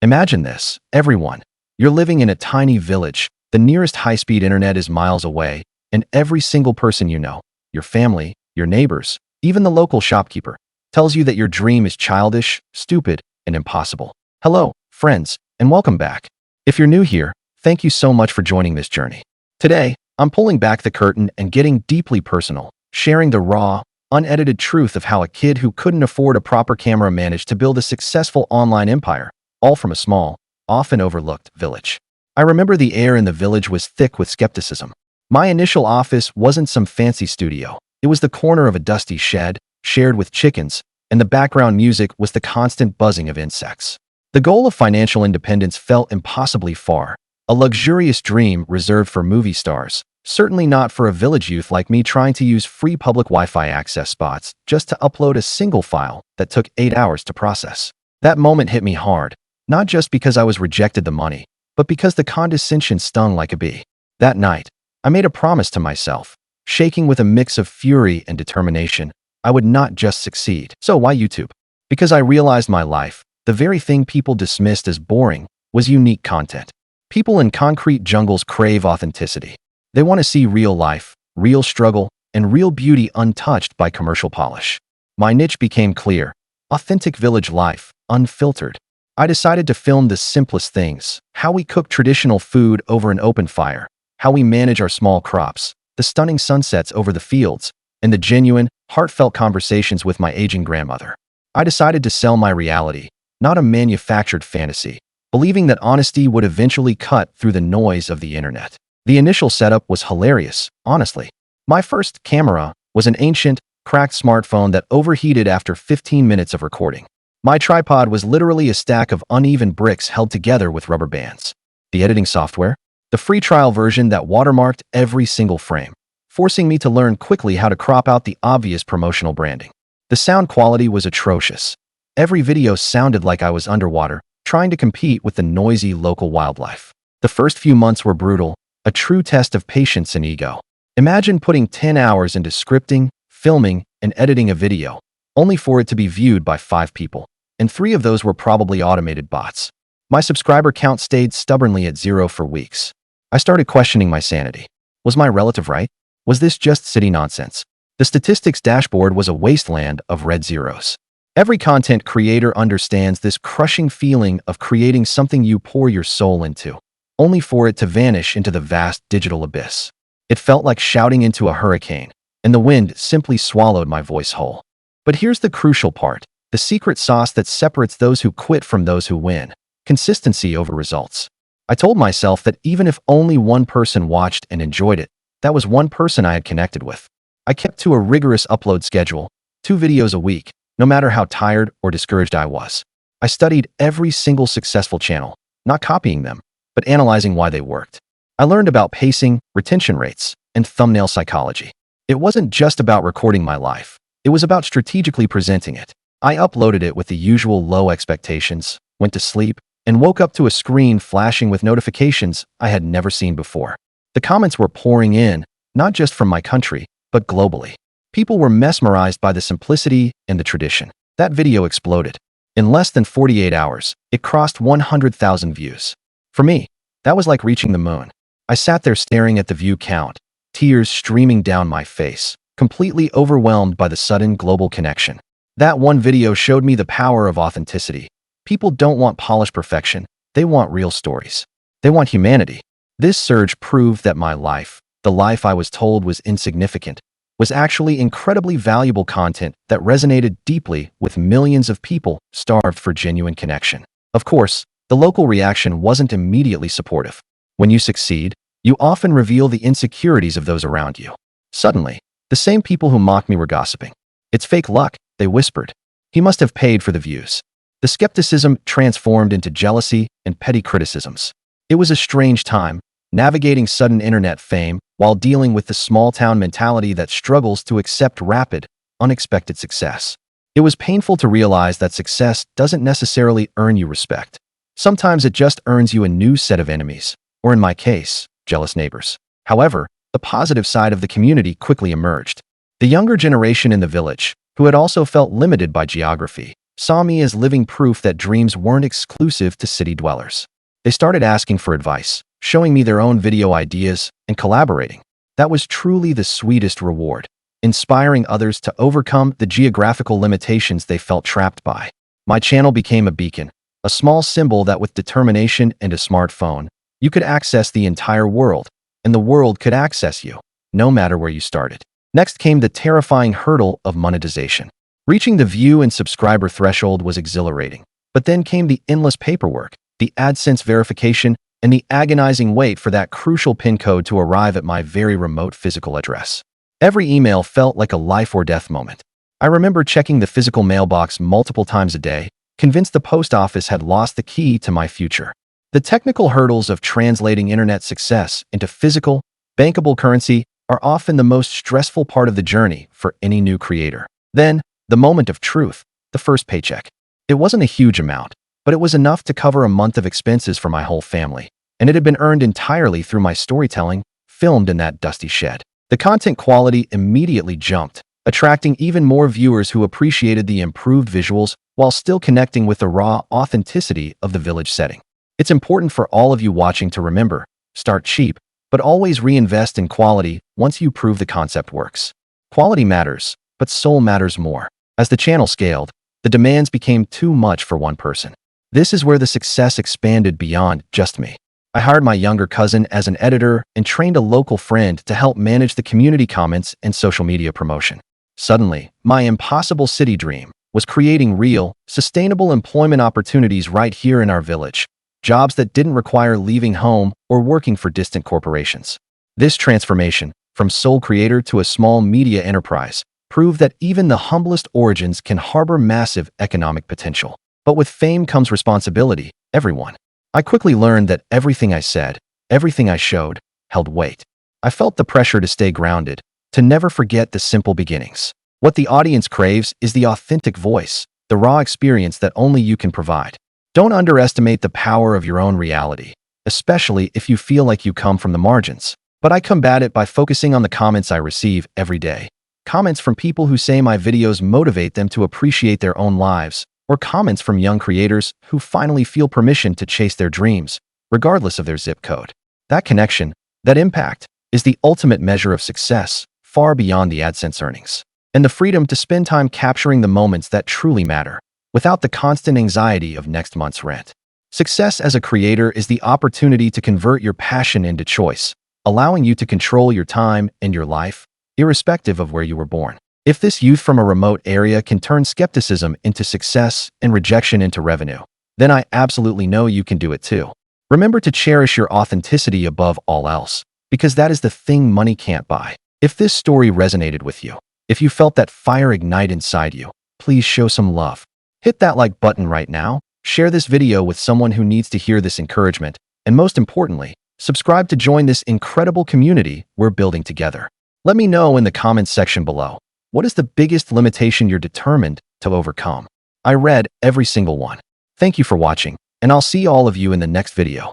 Imagine this, everyone. You're living in a tiny village. The nearest high-speed internet is miles away, and every single person you know, your family, your neighbors, even the local shopkeeper, tells you that your dream is childish, stupid, and impossible. Hello, friends, and welcome back. If you're new here, thank you so much for joining this journey. Today, I'm pulling back the curtain and getting deeply personal, sharing the raw, unedited truth of how a kid who couldn't afford a proper camera managed to build a successful online empire, all from a small, often overlooked village. I remember the air in the village was thick with skepticism. My initial office wasn't some fancy studio. It was the corner of a dusty shed, shared with chickens, and the background music was the constant buzzing of insects. The goal of financial independence felt impossibly far, a luxurious dream reserved for movie stars, certainly not for a village youth like me trying to use free public Wi-Fi access spots just to upload a single file that took 8 hours to process. That moment hit me hard, not just because I was rejected the money, but because the condescension stung like a bee. That night, I made a promise to myself, shaking with a mix of fury and determination. I would not just succeed. So why YouTube? Because I realized my life, the very thing people dismissed as boring, was unique content. People in concrete jungles crave authenticity. They want to see real life, real struggle, and real beauty untouched by commercial polish. My niche became clear: authentic village life, unfiltered. I decided to film the simplest things: how we cook traditional food over an open fire, how we manage our small crops, the stunning sunsets over the fields, and the genuine, heartfelt conversations with my aging grandmother. I decided to sell my reality, not a manufactured fantasy, believing that honesty would eventually cut through the noise of the internet. The initial setup was hilarious, honestly. My first camera was an ancient, cracked smartphone that overheated after 15 minutes of recording. My tripod was literally a stack of uneven bricks held together with rubber bands. The editing software? The free trial version that watermarked every single frame, forcing me to learn quickly how to crop out the obvious promotional branding. The sound quality was atrocious. Every video sounded like I was underwater, trying to compete with the noisy local wildlife. The first few months were brutal, a true test of patience and ego. Imagine putting 10 hours into scripting, filming, and editing a video, only for it to be viewed by 5 people, and 3 of those were probably automated bots. My subscriber count stayed stubbornly at 0 for weeks. I started questioning my sanity. Was my relative right? Was this just city nonsense? The statistics dashboard was a wasteland of red zeros. Every content creator understands this crushing feeling of creating something you pour your soul into, only for it to vanish into the vast digital abyss. It felt like shouting into a hurricane, and the wind simply swallowed my voice whole. But here's the crucial part, the secret sauce that separates those who quit from those who win: consistency over results. I told myself that even if only one person watched and enjoyed it, that was one person I had connected with. I kept to a rigorous upload schedule, 2 videos a week, no matter how tired or discouraged I was. I studied every single successful channel, not copying them, but analyzing why they worked. I learned about pacing, retention rates, and thumbnail psychology. It wasn't just about recording my life. It was about strategically presenting it. I uploaded it with the usual low expectations, went to sleep, and woke up to a screen flashing with notifications I had never seen before. The comments were pouring in, not just from my country, but globally. People were mesmerized by the simplicity and the tradition. That video exploded. In less than 48 hours, it crossed 100,000 views. For me, that was like reaching the moon. I sat there staring at the view count, tears streaming down my face, completely overwhelmed by the sudden global connection. That one video showed me the power of authenticity. People don't want polished perfection. They want real stories. They want humanity. This surge proved that my life, the life I was told was insignificant, was actually incredibly valuable content that resonated deeply with millions of people starved for genuine connection. Of course, the local reaction wasn't immediately supportive. When you succeed, you often reveal the insecurities of those around you. Suddenly, the same people who mocked me were gossiping. "It's fake luck," they whispered. "He must have paid for the views." The skepticism transformed into jealousy and petty criticisms. It was a strange time, navigating sudden internet fame while dealing with the small-town mentality that struggles to accept rapid, unexpected success. It was painful to realize that success doesn't necessarily earn you respect. Sometimes it just earns you a new set of enemies, or in my case, jealous neighbors. However, the positive side of the community quickly emerged. The younger generation in the village, who had also felt limited by geography, saw me as living proof that dreams weren't exclusive to city dwellers. They started asking for advice, showing me their own video ideas, and collaborating. That was truly the sweetest reward, inspiring others to overcome the geographical limitations they felt trapped by. My channel became a beacon, a small symbol that with determination and a smartphone, you could access the entire world, and the world could access you, no matter where you started. Next came the terrifying hurdle of monetization. Reaching the view and subscriber threshold was exhilarating, but then came the endless paperwork, the AdSense verification, and the agonizing wait for that crucial PIN code to arrive at my very remote physical address. Every email felt like a life or death moment. I remember checking the physical mailbox multiple times a day, convinced the post office had lost the key to my future. The technical hurdles of translating internet success into physical, bankable currency are often the most stressful part of the journey for any new creator. Then, the moment of truth, the first paycheck. It wasn't a huge amount, but it was enough to cover a month of expenses for my whole family, and it had been earned entirely through my storytelling, filmed in that dusty shed. The content quality immediately jumped, attracting even more viewers who appreciated the improved visuals while still connecting with the raw authenticity of the village setting. It's important for all of you watching to remember, start cheap, but always reinvest in quality once you prove the concept works. Quality matters, but soul matters more. As the channel scaled, the demands became too much for one person. This is where the success expanded beyond just me. I hired my younger cousin as an editor and trained a local friend to help manage the community comments and social media promotion. Suddenly, my impossible city dream was creating real, sustainable employment opportunities right here in our village, jobs that didn't require leaving home or working for distant corporations. This transformation, from sole creator to a small media enterprise, proved that even the humblest origins can harbor massive economic potential. But with fame comes responsibility, everyone. I quickly learned that everything I said, everything I showed, held weight. I felt the pressure to stay grounded, to never forget the simple beginnings. What the audience craves is the authentic voice, the raw experience that only you can provide. Don't underestimate the power of your own reality, especially if you feel like you come from the margins. But I combat it by focusing on the comments I receive every day. Comments from people who say my videos motivate them to appreciate their own lives, or comments from young creators who finally feel permission to chase their dreams, regardless of their zip code. That connection, that impact, is the ultimate measure of success, far beyond the AdSense earnings. And the freedom to spend time capturing the moments that truly matter, without the constant anxiety of next month's rent. Success as a creator is the opportunity to convert your passion into choice, allowing you to control your time and your life, irrespective of where you were born. If this youth from a remote area can turn skepticism into success and rejection into revenue, then I absolutely know you can do it too. Remember to cherish your authenticity above all else, because that is the thing money can't buy. If this story resonated with you, if you felt that fire ignite inside you, please show some love. Hit that like button right now, share this video with someone who needs to hear this encouragement, and most importantly, subscribe to join this incredible community we're building together. Let me know in the comments section below. What is the biggest limitation you're determined to overcome? I read every single one. Thank you for watching, and I'll see all of you in the next video.